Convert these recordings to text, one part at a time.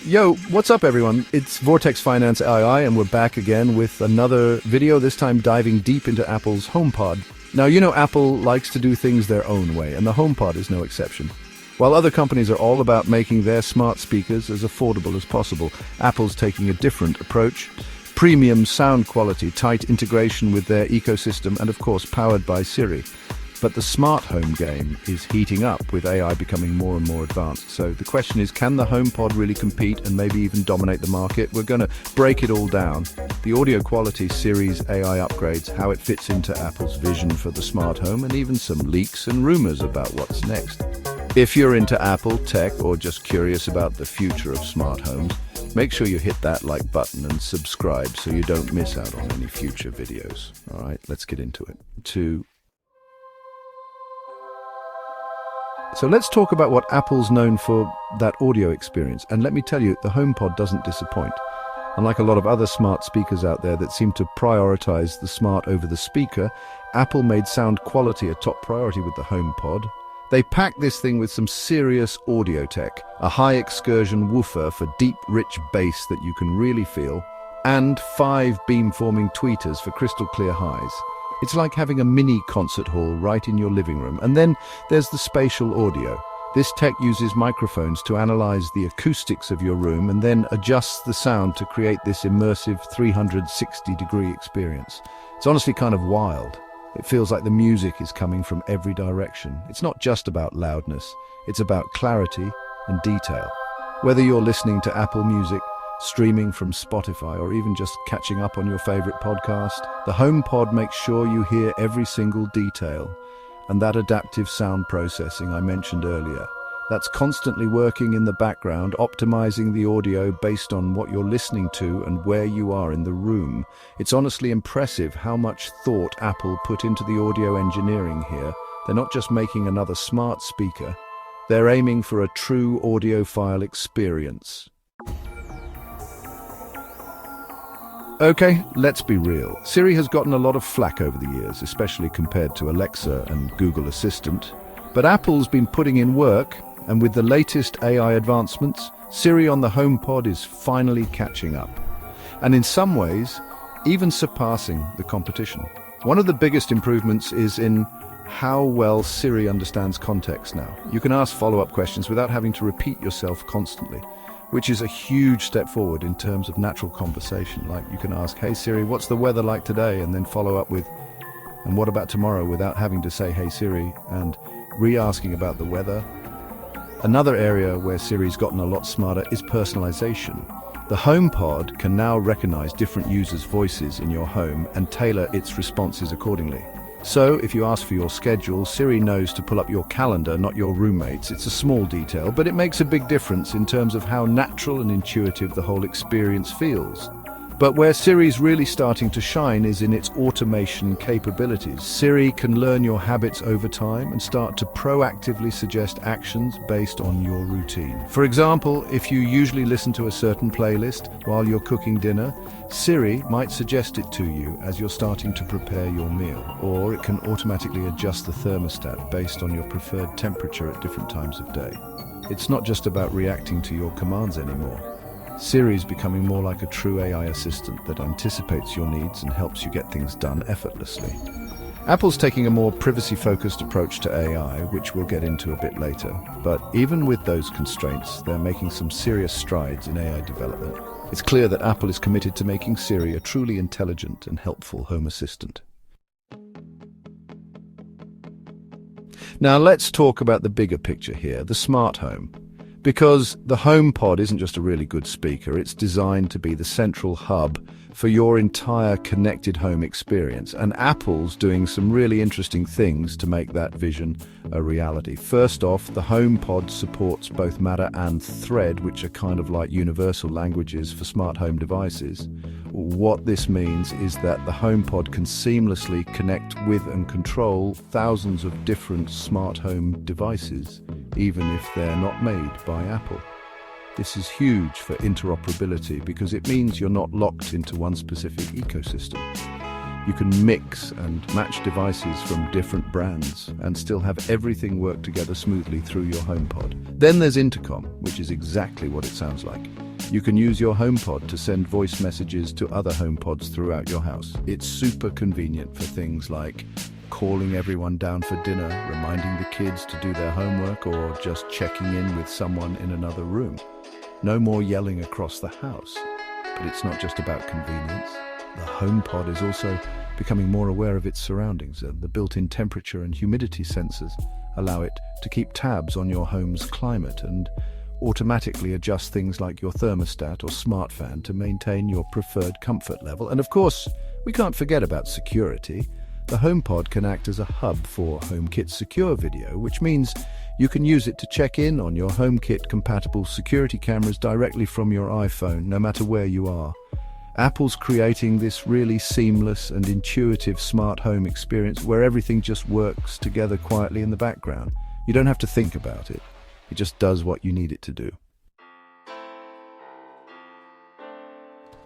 Yo, what's up everyone? It's Vortex Finance II and we're back again with another video, this time diving deep into Apple's HomePod. Now, you know Apple likes to do things their own way, and the HomePod is no exception. While other companies are all about making their smart speakers as affordable as possible, Apple's taking a different approach. Premium sound quality, tight integration with their ecosystem, and of course powered by Siri. But the smart home game is heating up with AI becoming more and more advanced. So the question is, can the HomePod really compete and maybe even dominate the market? We're going to break it all down. The audio quality, Siri's AI upgrades, how it fits into Apple's vision for the smart home, and even some leaks and rumors about what's next. If you're into Apple tech or just curious about the future of smart homes, make sure you hit that like button and subscribe so you don't miss out on any future videos. All right, let's get into it. So let's talk about what Apple's known for, that audio experience. And let me tell you, the HomePod doesn't disappoint. Unlike a lot of other smart speakers out there that seem to prioritize the smart over the speaker, Apple made sound quality a top priority with the HomePod. They packed this thing with some serious audio tech, a high excursion woofer for deep, rich bass that you can really feel, and 5 beamforming tweeters for crystal clear highs. It's like having a mini concert hall right in your living room. And then there's the spatial audio. This tech uses microphones to analyze the acoustics of your room and then adjusts the sound to create this immersive 360-degree experience. It's honestly kind of wild. It feels like the music is coming from every direction. It's not just about loudness, it's about clarity and detail. Whether you're listening to Apple Music, streaming from Spotify, or even just catching up on your favorite podcast, the HomePod makes sure you hear every single detail. And that adaptive sound processing I mentioned earlier, that's constantly working in the background, optimizing the audio based on what you're listening to and where you are in the room. It's honestly impressive how much thought Apple put into the audio engineering here. They're not just making another smart speaker, they're aiming for a true audiophile experience. Okay, let's be real. Siri has gotten a lot of flack over the years, especially compared to Alexa and Google Assistant. But Apple's been putting in work, and with the latest AI advancements, Siri on the HomePod is finally catching up. And in some ways, even surpassing the competition. One of the biggest improvements is in how well Siri understands context now. You can ask follow-up questions without having to repeat yourself constantly, which is a huge step forward in terms of natural conversation. Like you can ask, "Hey Siri, what's the weather like today?" and then follow up with, "And what about tomorrow?" without having to say, "Hey Siri," and re-asking about the weather. Another area where Siri's gotten a lot smarter is personalization. The HomePod can now recognize different users' voices in your home and tailor its responses accordingly. So, if you ask for your schedule, Siri knows to pull up your calendar, not your roommate's. It's a small detail, but it makes a big difference in terms of how natural and intuitive the whole experience feels. But where Siri's really starting to shine is in its automation capabilities. Siri can learn your habits over time and start to proactively suggest actions based on your routine. For example, if you usually listen to a certain playlist while you're cooking dinner, Siri might suggest it to you as you're starting to prepare your meal, or it can automatically adjust the thermostat based on your preferred temperature at different times of day. It's not just about reacting to your commands anymore. Siri is becoming more like a true AI assistant that anticipates your needs and helps you get things done effortlessly. Apple's taking a more privacy-focused approach to AI, which we'll get into a bit later. But even with those constraints, they're making some serious strides in AI development. It's clear that Apple is committed to making Siri a truly intelligent and helpful home assistant. Now let's talk about the bigger picture here, the smart home. Because the HomePod isn't just a really good speaker, it's designed to be the central hub for your entire connected home experience. And Apple's doing some really interesting things to make that vision a reality. First off, the HomePod supports both Matter and Thread, which are kind of like universal languages for smart home devices. What this means is that the HomePod can seamlessly connect with and control thousands of different smart home devices, even if they're not made by Apple. This is huge for interoperability because it means you're not locked into one specific ecosystem. You can mix and match devices from different brands and still have everything work together smoothly through your HomePod. Then there's Intercom, which is exactly what it sounds like. You can use your HomePod to send voice messages to other HomePods throughout your house. It's super convenient for things like calling everyone down for dinner, reminding the kids to do their homework, or just checking in with someone in another room. No more yelling across the house. But it's not just about convenience. The HomePod is also becoming more aware of its surroundings. The built-in temperature and humidity sensors allow it to keep tabs on your home's climate and automatically adjust things like your thermostat or smart fan to maintain your preferred comfort level. And of course, we can't forget about security. The HomePod can act as a hub for HomeKit Secure Video, which means you can use it to check in on your HomeKit-compatible security cameras directly from your iPhone, no matter where you are. Apple's creating this really seamless and intuitive smart home experience where everything just works together quietly in the background. You don't have to think about it. It just does what you need it to do.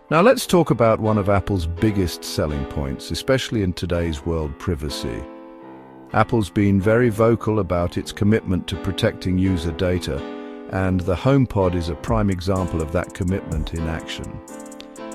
Now let's talk about one of Apple's biggest selling points, especially in today's world: privacy. Apple's been very vocal about its commitment to protecting user data, and the HomePod is a prime example of that commitment in action.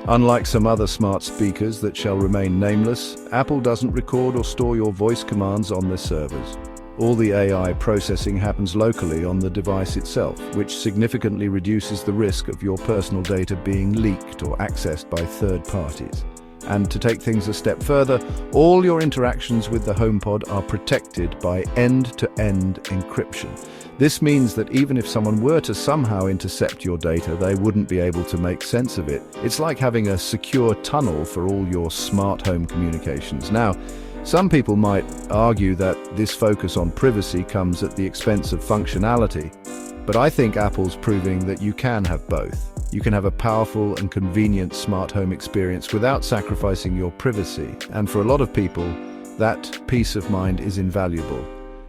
Unlike some other smart speakers that shall remain nameless, Apple doesn't record or store your voice commands on their servers. All the AI processing happens locally on the device itself, which significantly reduces the risk of your personal data being leaked or accessed by third parties. And to take things a step further, all your interactions with the HomePod are protected by end-to-end encryption. This means that even if someone were to somehow intercept your data, they wouldn't be able to make sense of it. It's like having a secure tunnel for all your smart home communications. Now, some people might argue that this focus on privacy comes at the expense of functionality, but I think Apple's proving that you can have both. You can have a powerful and convenient smart home experience without sacrificing your privacy, and for a lot of people, that peace of mind is invaluable.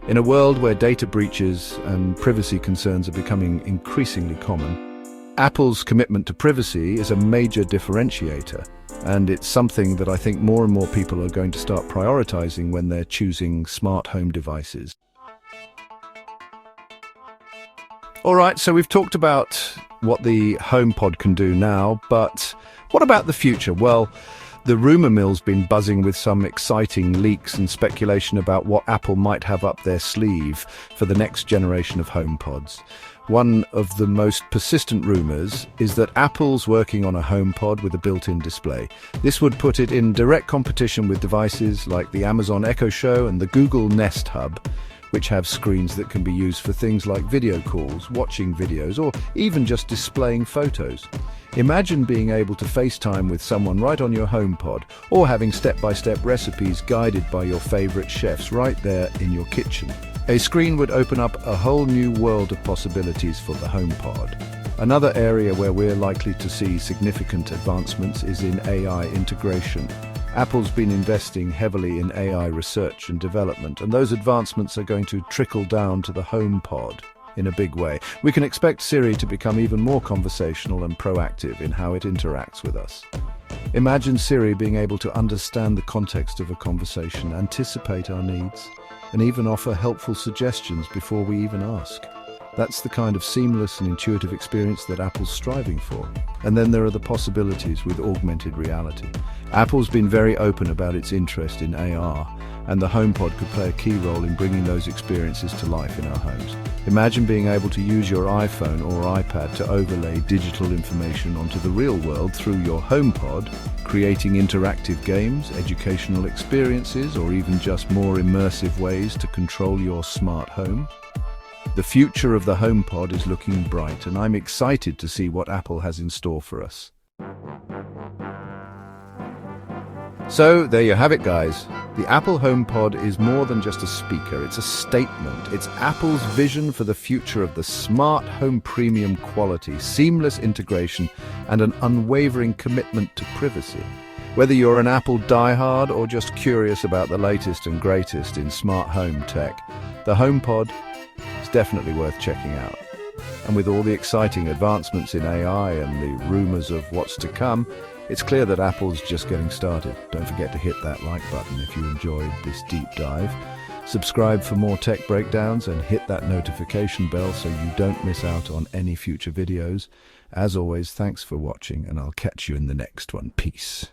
In a world where data breaches and privacy concerns are becoming increasingly common, Apple's commitment to privacy is a major differentiator. And it's something that I think more and more people are going to start prioritizing when they're choosing smart home devices. All right, so we've talked about what the HomePod can do now, but what about the future? Well, the rumor mill's been buzzing with some exciting leaks and speculation about what Apple might have up their sleeve for the next generation of HomePods. One of the most persistent rumors is that Apple's working on a HomePod with a built-in display. This would put it in direct competition with devices like the Amazon Echo Show and the Google Nest Hub, which have screens that can be used for things like video calls, watching videos, or even just displaying photos. Imagine being able to FaceTime with someone right on your HomePod, or having step-by-step recipes guided by your favorite chefs right there in your kitchen. A screen would open up a whole new world of possibilities for the HomePod. Another area where we're likely to see significant advancements is in AI integration. Apple's been investing heavily in AI research and development, and those advancements are going to trickle down to the HomePod in a big way. We can expect Siri to become even more conversational and proactive in how it interacts with us. Imagine Siri being able to understand the context of a conversation, anticipate our needs, and even offer helpful suggestions before we even ask. That's the kind of seamless and intuitive experience that Apple's striving for. And then there are the possibilities with augmented reality. Apple's been very open about its interest in AR, and the HomePod could play a key role in bringing those experiences to life in our homes. Imagine being able to use your iPhone or iPad to overlay digital information onto the real world through your HomePod, creating interactive games, educational experiences, or even just more immersive ways to control your smart home. The future of the HomePod is looking bright, and I'm excited to see what Apple has in store for us. So there you have it, guys. The Apple HomePod is more than just a speaker, it's a statement. It's Apple's vision for the future of the smart home: premium quality, seamless integration, and an unwavering commitment to privacy. Whether you're an Apple diehard or just curious about the latest and greatest in smart home tech, the HomePod is definitely worth checking out. And with all the exciting advancements in AI and the rumors of what's to come, it's clear that Apple's just getting started. Don't forget to hit that like button if you enjoyed this deep dive. Subscribe for more tech breakdowns and hit that notification bell so you don't miss out on any future videos. As always, thanks for watching, and I'll catch you in the next one. Peace.